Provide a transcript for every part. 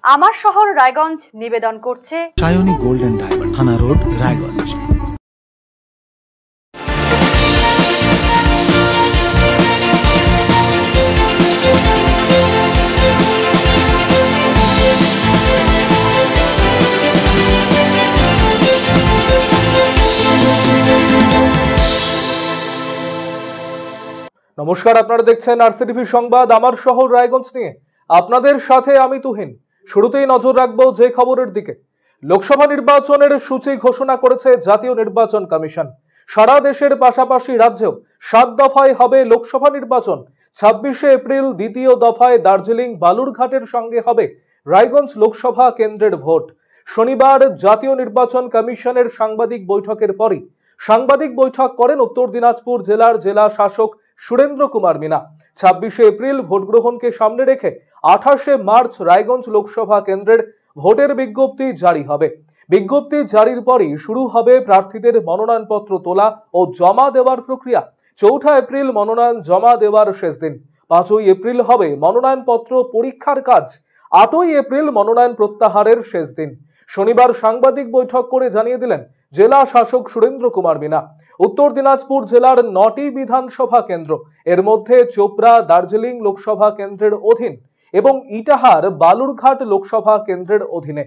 আমার শহর রায়গঞ্জ নিবেদন করছে সায়নী গোল্ড এন্ড ডায়মন্ড, থানা রোড, রায়গঞ্জ। নমস্কার, আপনারা দেখছেন আরসিটিভি সংবাদ আমার শহর রায়গঞ্জ নিয়ে আপনাদের সাথে আমি তুহিন। শুরুতেই নজর রাখবো যে খবরের দিকে। লোকসভা নির্বাচনের সূচি ঘোষণা করেছে জাতীয় নির্বাচন কমিশন। সারা দেশের পাশাপাশি রাজ্যেও 7 দফায় হবে লোকসভা নির্বাচন। 26শে এপ্রিল দ্বিতীয় দফায় দার্জিলিং বালুরঘাটের সঙ্গে হবে রায়গঞ্জ লোকসভা কেন্দ্রের ভোট। শনিবার জাতীয় নির্বাচন কমিশনের সাংবাদিক বৈঠকের পরই সাংবাদিক বৈঠক করেন উত্তর দিনাজপুর জেলার জেলা শাসক সুরেন্দ্র কুমার মিনা। 26শে এপ্রিল ভোট গ্রহণকে সামনে রেখে 28শে মার্চ রায়গঞ্জ লোকসভা কেন্দ্রের ভোটের বিজ্ঞপ্তি জারি হবে। বিজ্ঞপ্তি জারির পরই শুরু হবে প্রার্থীদের মনোনয়নপত্র তোলা ও জমা দেওয়ার প্রক্রিয়া। 4 এপ্রিল মনোনয়ন জমা দেওয়ার শেষ দিন। 5 এপ্রিল হবে মনোনয়নপত্র পরীক্ষার কাজ। 8 এপ্রিল মনোনয়ন প্রত্যাহারের শেষ দিন। শনিবার সাংবাদিক বৈঠক করে জানিয়ে দিলেন জেলা শাসক সুরেন্দ্র কুমার মিনা। উত্তর দিনাজপুর জেলার 9টি বিধানসভা কেন্দ্র, এর মধ্যে চোপড়া দার্জিলিং লোকসভা কেন্দ্রের অধীন এবং ইটাহার বালুরঘাট লোকসভা কেন্দ্রের অধীনে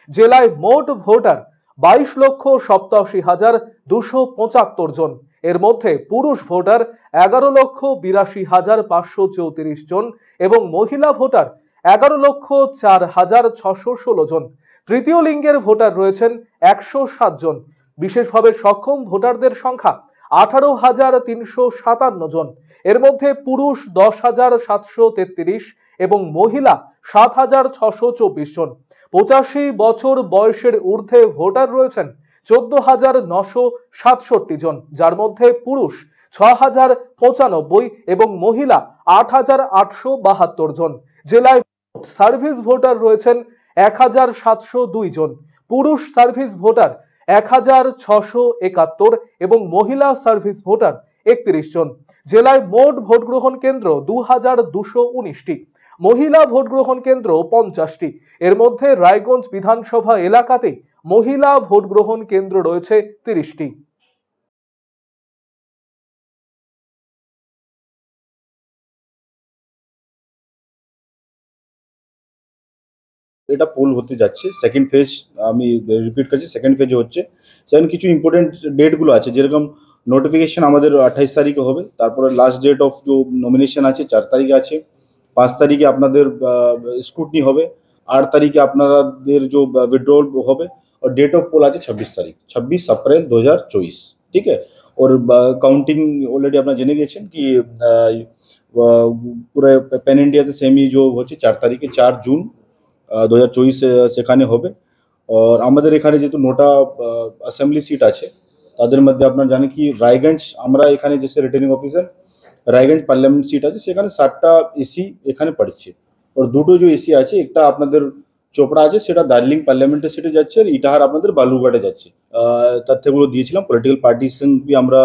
জেলায় মোট ভোটার 22,87,275 জন। এর মধ্যে পুরুষ ভোটার 11,82,534 জন এবং মহিলা ভোটার 11,04,616 জন। তৃতীয় লিঙ্গের ভোটার রয়েছেন 107 জন। বিশেষভাবে সক্ষম ভোটারদের সংখ্যা 18,357 জন। এর মধ্যে পুরুষ 10,733 এবং মহিলা 7,624 জন। 85 বছর বয়সের ঊর্ধ্বে ভোটার রয়েছেন 14,967 জন, যার মধ্যে পুরুষ 6,095 এবং মহিলা 8,872 জন। জেলায় সার্ভিস ভোটার রয়েছেন 1,702 জন। পুরুষ সার্ভিস ভোটার 1,671 এবং মহিলা সার্ভিস ভোটার 31 জন। জেলায় মোট ভোট গ্রহণ কেন্দ্র 2,219টি, মহিলা ভোট গ্রহণ কেন্দ্র 50টি। এর মধ্যে রায়গঞ্জ বিধানসভা এলাকাতে মহিলা ভোট গ্রহণ কেন্দ্র রয়েছে 30টি। এটা পোল হতে যাচ্ছে। সেকেন্ড ফেজ, আমি রিপিট করছি, সেকেন্ড ফেজে হচ্ছে। সেখানে কিছু ইম্পর্টেন্ট ডেটগুলো আছে, যেরকম নোটিফিকেশন আমাদের 28 তারিখে হবে। তারপরে লাস্ট ডেট অফ যে নমিনেশন আছে 4 তারিখে আছে। 5 তারিখে আপনাদের স্ক্রুটনি হবে। 8 তারিখে আপনাদের যে উইথড্রল হবে। और डेट ऑफ पोल আছে 26 তারিখ, 26 अप्रैल 2024। ठीक है। और काउंटिंग ऑलरेडी আপনারা জেনে গেছেন কি পুরো প্যান ইন্ডিয়াতে সেমি যে হচ্ছে 4 তারিখে, 4 জুন 2024 সেখানে হবে। और আমাদের এখানে যেহেতু 9টা অ্যাসেম্বলি সিট আছে, তাদের মধ্যে আপনারা জানেন কি রায়গঞ্জ, আমরা এখানে যে returning officer Raiganj parliament seat আছে, সেখানে 7টা এসি এখানে পড়ছে। और দুটো যে এসি আছে, একটা আপনাদের চোপড়া আছে, সেটা দার্জিলিং পার্লামেন্টের সিটে যাচ্ছে, আর ইটাহার আপনাদের বালুরঘাটে যাচ্ছে। তথ্যগুলো দিয়েছিলাম। পলিটিক্যাল পার্টিশন বি আমরা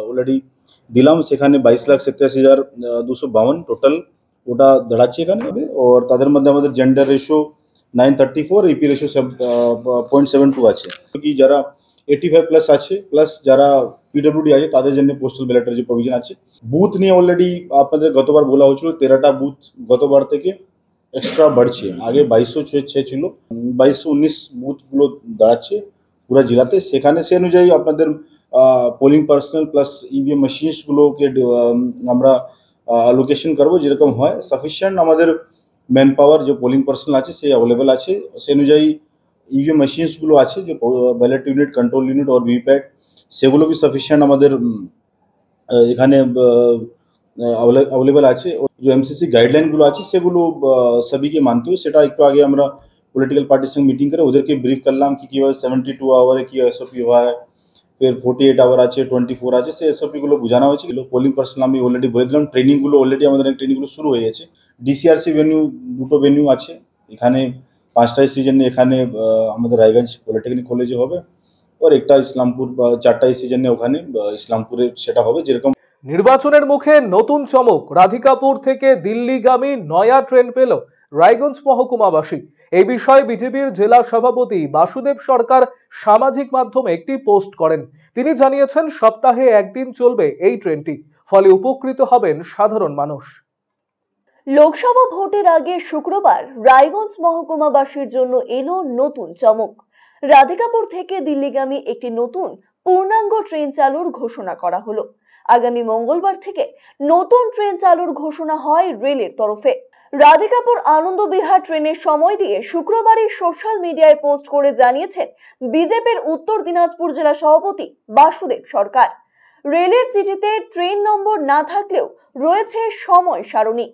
অলরেডি দিলাম। সেখানে 22,86,252 টোটাল ওটা দাঁড়াচ্ছে এখানে হবে। और তাদের মধ্যে আমাদের জেন্ডার রেশিও 934, ইপি রেশিও 0.72 আছে। কি যারা 85 প্লাস আছে, প্লাস যারা পিডব্লিউডি আছে, তাদের জন্য পোস্টাল ব্যালটের যে প্রভিশন আছে। বুথ নিয়ে অলরেডি আপনাদের গতবার বলা হয়েছিল 13টা বুথ গতবার থেকে এক্সট্রা বাড়ছে। আগে 2206 ছিল, 2219 বুথগুলো দাঁড়াচ্ছে পুরো জেলাতে। সেখানে সে অনুযায়ী আপনাদের পোলিং পার্সোনাল প্লাস ইভিএম মেশিনসগুলোকে আমরা অ্যালোকেশন করবো, যেরকম হয়। সাফিসিয়েন্ট আমাদের ম্যান পাওয়ার যে পোলিং পার্সোনাল আছে সে অ্যাভেলেবেল আছে। সে অনুযায়ী ইভিএম মেশিনসগুলো আছে, যে ব্যালট ইউনিট, কন্ট্রোল ইউনিট और ভিভিপ্যাট, সেগুলো भी সাফিসিয়েন্ট আমাদের এখানে अवेलेबल আছে। जो एमसीसी গাইডলাইনগুলো আছে সেগুলো সবাইকে মানতে হবে। সেটা একটু আগে আমরা পলিটিক্যাল পার্টির সঙ্গে মিটিং করে ওদেরকে ব্রিফ করলাম কি কীভাবে 72 আওয়ারে কি এসওপি হয়, फिर 48 আওয়ার আছে, 24 আছে, সে এসওপিগুলো বোঝানো হয়েছে। পোলিং পার্সোনাল আমি অলরেডি বলে দিলাম। ট্রেনিংগুলো অলরেডি আমাদের ট্রেনিংগুলো শুরু হয়ে গেছে। ডিসিআরসি ভেন্যু, দুটো ভেন্যু আছে এখানে। 5টা সিজনে এখানে আমাদের রায়গঞ্জ পলিটেকনিক কলেজে হবে, और একটা ইসলামপুর, 4টা সিজনে ওখানে ইসলামপুরে সেটা হবে। যেরকম নির্বাচনের মুখে নতুন চমক, রাধিকাপুর থেকে দিল্লিগামী নয়া ট্রেন পেল রায়গঞ্জ মহকুমাবাসী। এই বিষয়ে বিজেপির জেলা সভাপতি বাসুদেব সরকার সামাজিক মাধ্যমে একটি পোস্ট করেন। তিনি জানিয়েছেন সপ্তাহে একদিন চলবে এই ট্রেনটি, ফলে উপকৃত হবেন সাধারণ মানুষ। লোকসভা ভোটের আগে শুক্রবার রায়গঞ্জ মহকুমাবাসীর জন্য এলো নতুন চমক। রাধিকাপুর থেকে দিল্লিগামী একটি নতুন পূর্ণাঙ্গ ট্রেন চালুর ঘোষণা করা হলো। আগামী মঙ্গলবার থেকে নতুন ট্রেন চালুর ঘোষণা হয় রেলের তরফে। রাধিকাপুর আনন্দ বিহার ট্রেনের সময় দিয়ে শুক্রবারই সোশ্যাল মিডিয়ায় পোস্ট করে জানিয়েছেন বিজেপির উত্তর দিনাজপুর জেলা সভাপতি বাসুদেব সরকার। রেলের চিঠিতে ট্রেন নম্বর না থাকলেও রয়েছে সময় সারণী।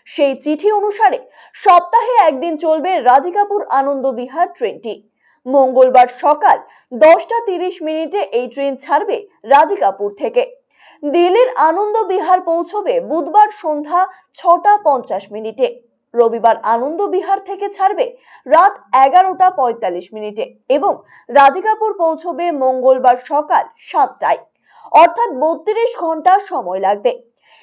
সেই চিঠি অনুসারে সপ্তাহে একদিন চলবে রাধিকাপুর আনন্দ বিহার ট্রেনটি। মঙ্গলবার সকাল 10:30 এই ট্রেন ছাড়বে রাধিকাপুর থেকে। দিল্লির আনন্দ বিহার পৌঁছবে বুধবার সন্ধ্যা 6:50। রবিবার আনন্দ বিহার থেকে ছাড়বে রাত 11:45 এবং রাধিকাপুর পৌঁছবে মঙ্গলবার সকাল 7টায়, অর্থাৎ 32 ঘন্টা সময় লাগবে।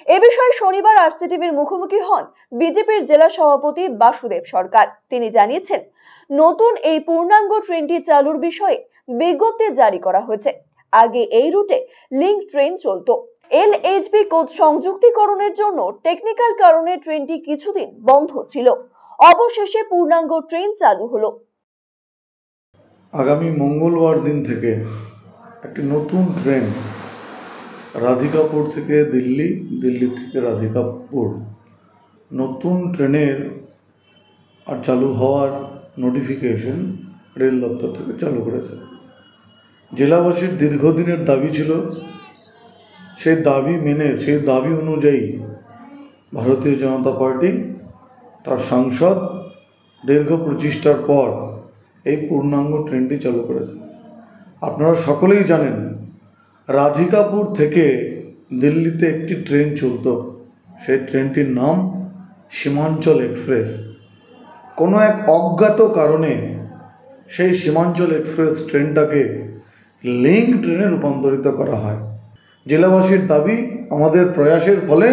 এ বিষয়ে শনিবার আরসিটিভির মুখোমুখি হন বিজেপির জেলা সভাপতি বাসুদেব সরকার। তিনি জানিয়েছেন নতুন এই পূর্ণাঙ্গ ট্রেনটি চালুর বিষয়ে বিজ্ঞপ্তি জারি করা হয়েছে। আগে এই রুটে লিংক ট্রেন চলতো। এলএইচবি কোচ সংযুক্তিকরণের জন্য টেকনিক্যাল কারণে ট্রেনটি কিছুদিন বন্ধ ছিল। অবশেষে পূর্ণাঙ্গ ট্রেন চালু হলো। আগামী মঙ্গলবার দিন থেকে একটি নতুন ট্রেন রাধিকাপুর থেকে দিল্লি, দিল্লি থেকে রাধিকাপুর নতুন ট্রেনের আর চালু হওয়ার নোটিফিকেশন রেল দপ্তর থেকে চালু করেছে। জেলাবাসীর দীর্ঘদিনের দাবি ছিল, সেই দাবি মেনে, সেই দাবি অনুযায়ী ভারতীয় জনতা পার্টি তার সাংসদ দীর্ঘ প্রচেষ্টার পর এই পূর্ণাঙ্গ ট্রেনটি চালু করেছে। আপনারা সকলেই জানেন রাধিকাপুর থেকে দিল্লিতে একটি ট্রেন চলত, সেই ট্রেনটির নাম সীমাঞ্চল এক্সপ্রেস। কোনো এক অজ্ঞাত কারণে সেই সীমাঞ্চল এক্সপ্রেস ট্রেনটাকে লিংক ট্রেনে রূপান্তরিত করা হয়। জেলাবাসীর দাবি, আমাদের প্রয়াসের ফলে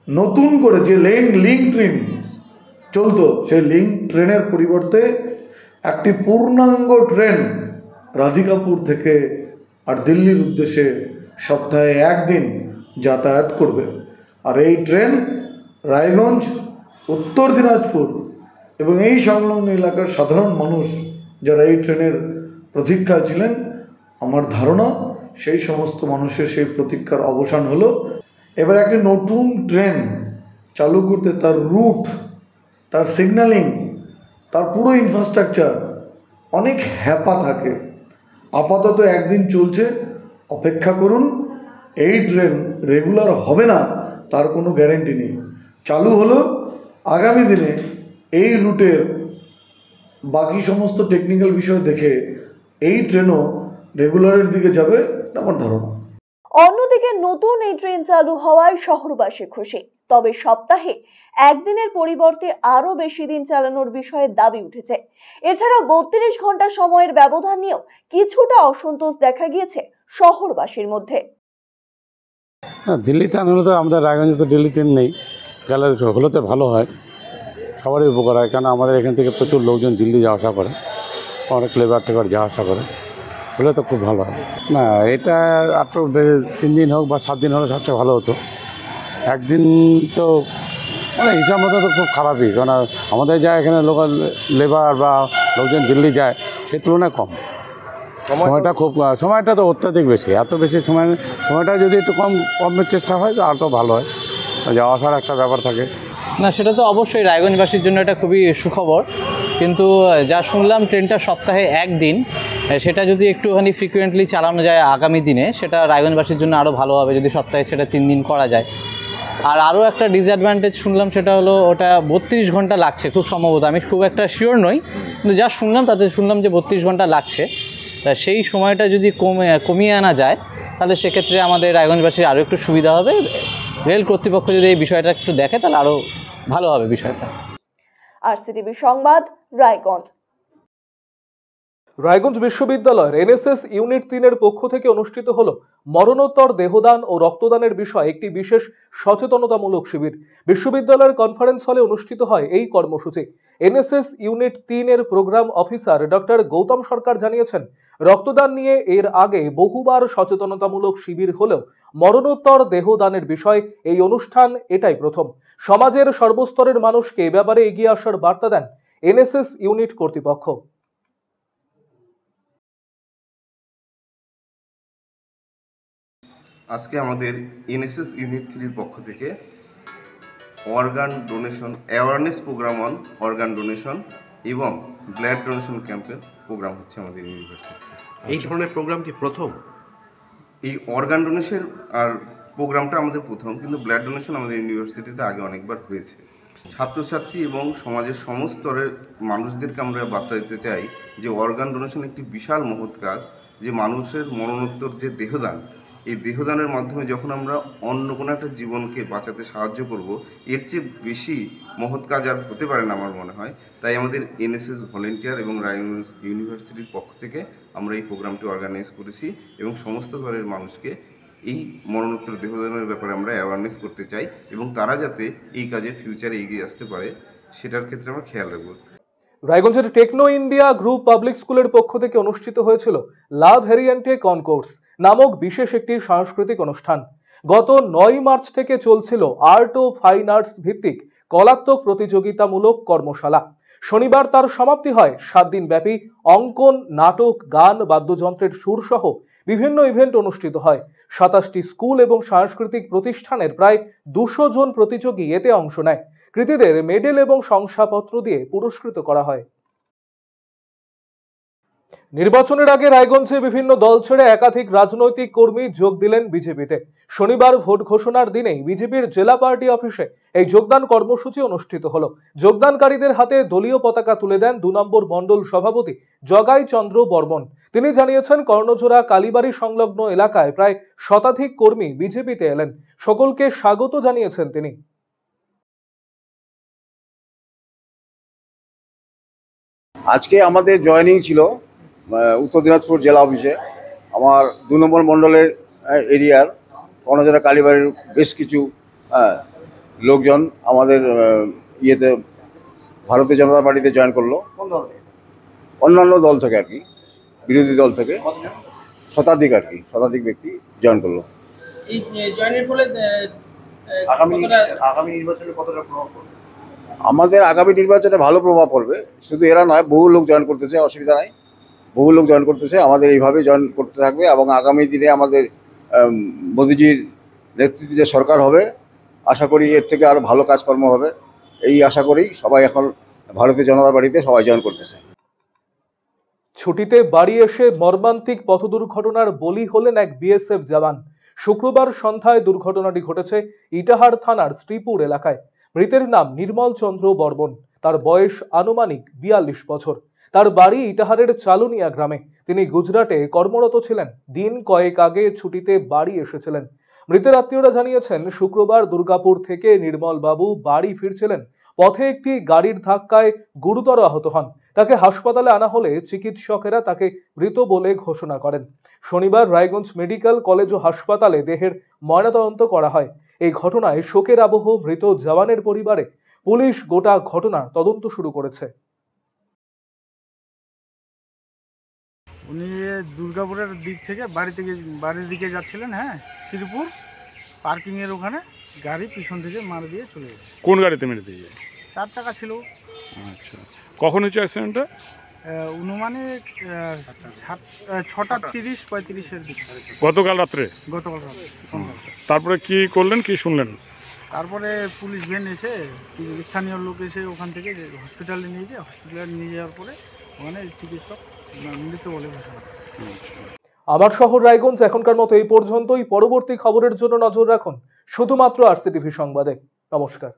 নতুন করে যে লিংক ট্রেন চলতো, সেই লিংক ট্রেনের পরিবর্তে একটি পূর্ণাঙ্গ ট্রেন রাধিকাপুর থেকে আর দিল্লির উদ্দেশ্যে সপ্তাহে একদিন যাতায়াত করবে। আর এই ট্রেন রায়গঞ্জ, উত্তর দিনাজপুর এবং এই সংলগ্ন এলাকার সাধারণ মানুষ যারা এই ট্রেনের প্রতীক্ষায় ছিলেন, আমার ধারণা সেই সমস্ত মানুষের সেই প্রতীক্ষার অবসান হলো। এবার একটি নতুন ট্রেন চালু করতে তার রুট, তার সিগন্যালিং, তার পুরো ইনফ্রাস্ট্রাকচার অনেক হ্যাপা থাকে। আপাতত একদিন চলছে, অপেক্ষা করুন। এই ট্রেন রেগুলার হবে না তার কোনো গ্যারেন্টি নেই। চালু হলো, আগামী দিনে এই রুটের বাকি সমস্ত টেকনিক্যাল বিষয় দেখে এই ট্রেনও রেগুলারের দিকে যাবে আমার ধারণা। অন্যদিকে নতুন এই ট্রেন চালু হওয়ায় শহরবাসী খুশি। তবে সপ্তাহে একদিনের পরিবর্তে আরো বেশি দিন চালানোর বিষয়ে দাবি উঠেছে। এছাড়া 32 ঘন্টা সময়ের ব্যবধান নিয়েও কিছুটা অসন্তোষ দেখা গিয়েছে শহরবাসীর মধ্যে। দিল্লি ট্রেন হলে তো আমাদের রায়গঞ্জে তো দিল্লি ট্রেন নেই, গেলে হলে তো ভালো হয়, সবারই উপকার হয়। কেন আমাদের এখান থেকে প্রচুর লোকজন দিল্লি যাওয়া আসা করে, অনেক লেবার টেবার যাওয়া আসা করে, হলে তো খুব ভালো হয়। না, এটা আরও 3 দিন হোক বা 7 দিন হলে সবচেয়ে ভালো হতো। একদিন তো মানে হিসাব মতো তো খুব খারাপই, কারণ আমাদের যা এখানে লোকাল লেবার বা লোকজন দিল্লি যায় সেই তুলনায় কম। সময়টা তো অত্যাধিক বেশি, এত বেশি সময়টা যদি একটু কমের চেষ্টা হয় তো আরও ভালো হয়। যাওয়া আসার একটা ব্যাপার থাকে। না, সেটা তো অবশ্যই রায়গঞ্জবাসীর জন্য এটা খুবই সুখবর, কিন্তু যা শুনলাম ট্রেনটা সপ্তাহে একদিন, সেটা যদি একটুখানি ফ্রিকুয়েন্টলি চালানো যায় আগামী দিনে, সেটা রায়গঞ্জবাসীর জন্য আরও ভালো হবে। যদি সপ্তাহে সেটা 3 দিন করা যায়। আর আরও একটা ডিসঅ্যাডভান্টেজ শুনলাম, সেটা হলো ওটা 32 ঘন্টা লাগছে খুব সম্ভবত। আমি খুব একটা শিওর নই, কিন্তু যা শুনলাম তাতে শুনলাম যে 32 ঘন্টা লাগছে। তা সেই সময়টা যদি কমিয়ে আনা যায়, তাহলে সেক্ষেত্রে আমাদের রায়গঞ্জবাসীর আরও একটু সুবিধা হবে। রেল কর্তৃপক্ষ যদি এই বিষয়টা একটু দেখে তাহলে আরও ভালো হবে বিষয়টা। আরসিটিভি সংবাদ, রায়গঞ্জ। রায়গঞ্জ বিশ্ববিদ্যালয়ের এনএসএস ইউনিট 3-এর পক্ষ থেকে অনুষ্ঠিত হলো মরণোত্তর দেহদান ও রক্তদানের বিষয়ে একটি বিশেষ সচেতনতামূলক শিবির। বিশ্ববিদ্যালয়ের কনফারেন্স হলে অনুষ্ঠিত হয় এই কর্মসূচি। এনএসএস ইউনিট 3-এর program officer doctor Gautam Sarkar জানিয়েছেন, রক্তদান নিয়ে এর আগে বহুবার সচেতনতামূলক শিবির হলেও মরণোত্তর দেহদানের বিষয় এই অনুষ্ঠান এটাই প্রথম। সমাজের সর্বস্তরের মানুষকে এ ব্যাপারে এগিয়ে আসার বার্তা দেন এনএসএস ইউনিট কর্তৃপক্ষ। আজকে আমাদের এনএসএস ইউনিট 3-র পক্ষ থেকে organ donation awareness programme on organ donation এবং ব্লাড ডোনেশন ক্যাম্পের প্রোগ্রাম হচ্ছে আমাদের ইউনিভার্সিটিতে। এই ধরনের প্রোগ্রাম কি প্রথম? এই অর্গান ডোনেশন আর প্রোগ্রামটা আমাদের প্রথম, কিন্তু ব্লাড ডোনেশন আমাদের ইউনিভার্সিটিতে আগে অনেকবার হয়েছে। ছাত্রছাত্রী এবং সমাজের সমস্ত স্তরের মানুষদেরকে আমরা বার্তা দিতে চাই যে অর্গান ডোনেশন একটি বিশাল মহৎ কাজ, যে মানুষের মরণোত্তর যে দেহদান, এই দেহদানের মাধ্যমে যখন আমরা অন্য কোনো একটা জীবনকে বাঁচাতে সাহায্য করব, এর চেয়ে বেশি মহৎ কাজ আর হতে পারে না আমার মনে হয়। তাই আমাদের এনএসএস ভলেন্টিয়ার এবং রায়গঞ্জ ইউনিভার্সিটির পক্ষ থেকে আমরা এই প্রোগ্রামটি অর্গানাইজ করেছি এবং সমস্ত স্তরের মানুষকে এই মরণোত্তর দেহদানের ব্যাপারে আমরা অ্যাওয়ারনেস করতে চাই এবং তারা যাতে এই কাজে ফিউচারে এগিয়ে আসতে পারে সেটার ক্ষেত্রে আমরা খেয়াল রাখব। রায়গঞ্জের টেকনো ইন্ডিয়া গ্রুপ পাবলিক স্কুলের পক্ষ থেকে অনুষ্ঠিত হয়েছিল লাভ হেরিয়েন্টে কনকোর্স নামক বিশেষ একটি সাংস্কৃতিক অনুষ্ঠান। গত 9 মার্চ থেকে চলছিল আর্ট ও ফাইন আর্টস ভিত্তিক কলাত্মক প্রতিযোগিতামূলক কর্মশালা। শনিবার তার সমাপ্তি হয়। 7 দিন ব্যাপী অঙ্কন, নাটক, গান, বাদ্যযন্ত্রের সুর সহ বিভিন্ন ইভেন্ট অনুষ্ঠিত হয়। 27টি স্কুল এবং সাংস্কৃতিক প্রতিষ্ঠানের প্রায় 200 জন প্রতিযোগী এতে অংশ নেয়। কৃতীদের মেডেল এবং শংসাপত্র দিয়ে পুরস্কৃত করা হয়। নির্বাচনের আগে রায়গঞ্জে বিভিন্ন দল ছেড়ে একাধিক রাজনৈতিক কর্মী যোগ দিলেন বিজেপিতে। শনিবার ভোট ঘোষণার দিনেই বিজেপির জেলা পার্টি অফিসে এই যোগদান কর্মসূচি অনুষ্ঠিত হলো। যোগদানকারীদের হাতে দলীয় পতাকা তুলে দেন 2 নম্বর মণ্ডল সভাপতি জগাই চন্দ্র বর্মন। তিনি জানিয়েছেন, কর্ণজোড়া কালীবাড়ি সংলগ্ন এলাকায় প্রায় শতাধিক কর্মী বিজেপিতে এলেন। সকলকে স্বাগত জানিয়েছেন তিনি। আজকে আমাদের জয়েনিং ছিল উত্তর দিনাজপুর জেলা অফিসে। আমার 2 নম্বর মণ্ডলের এরিয়ার কর্ণজোড়া কালীবাড়ির বেশ কিছু লোকজন আমাদের ইয়েতে ভারতীয় জনতা পার্টিতে জয়েন করলো। অন্যান্য দল থেকে আর কি, বিরোধী দল থেকে শতাধিক আর কি, শতাধিক ব্যক্তি জয়েন করলো। এই জয়েনের ফলে আগামী নির্বাচনে কতটা প্রভাব পড়বে? আমাদের আগামী নির্বাচনে ভালো প্রভাব পড়বে। শুধু এরা নয়, বহু লোক জয়েন করতেছে, অসুবিধা নাই, বহু লোক জয়েন করতেছে। আমাদের এইভাবে জয়েন করতে থাকবে এবং আগামী দিনে আমাদের মোদিজির নেতৃত্বে সরকার হবে। আশা করি এর থেকে আরও ভালো কাজকর্ম হবে, এই আশা করি। সবাই এখন ভারতীয় জনতা পার্টিতে সবাই জয়েন করতেছে। ছুটিতে বাড়ি এসে মর্মান্তিক পথ দুর্ঘটনার বলি হলেন এক বিএসএফ জওয়ান। শুক্রবার সন্ধ্যায় দুর্ঘটনাটি ঘটেছে ইটাহার থানার শ্রীপুর এলাকায়। মৃতের নাম নির্মল চন্দ্র বর্মন। তার বয়স আনুমানিক 42 বছর। তার বাড়ি ইটাহারের চালুনিয়া গ্রামে। তিনি গুজরাটে কর্মরত ছিলেন। দিন কয়েক আগে ছুটিতে বাড়ি এসেছিলেন। মৃতের আত্মীয়রা জানিয়েছেন, শুক্রবার দুর্গাপুর থেকে নির্মল বাবু বাড়ি ফিরছিলেন। পথে একটি গাড়ির ধাক্কায় গুরুতর আহত হন। তাকে হাসপাতালে আনা হলে চিকিৎসকেরা তাকে মৃত বলে ঘোষণা করেন। শনিবার রায়গঞ্জ মেডিকেল কলেজ ও হাসপাতালে দেহের ময়নাতদন্ত করা হয়। এই ঘটনায় শোকের আবহ মৃত জওয়ানের পরিবারে। পুলিশ গোটা ঘটনার তদন্ত শুরু করেছে। উনি দুর্গাপুরের দিক থেকে বাড়ির দিকে যাচ্ছিলেন। হ্যাঁ, শ্রীপুর পার্কিংয়ের ওখানে গাড়ি পিছন থেকে মারা দিয়ে চলে গেছে। কোন গাড়িতে মেরে দিয়ে? 4 চাকা ছিল। আচ্ছা, কখন হচ্ছে অ্যাক্সিডেন্টটা? অনুমানিক 6টা 30-35-এর দিকে। গতকাল রাত্রে? গতকাল রাত্রে। তারপরে কি করলেন, কি শুনলেন? তারপরে পুলিশ ভ্যান এসে, স্থানীয় লোক এসে ওখান থেকে হসপিটালে নিয়ে যায়। হসপিটালে নিয়ে যাওয়ার পরে ওখানে চিকিৎসক মৃত বলে ঘোষণা করে। আমার শহর রায়গঞ্জ এখনকার মতো এই পর্যন্তই। পরবর্তী খবরের জন্য নজর রাখুন শুধুমাত্র আরসিটিভি সংবাদে। নমস্কার।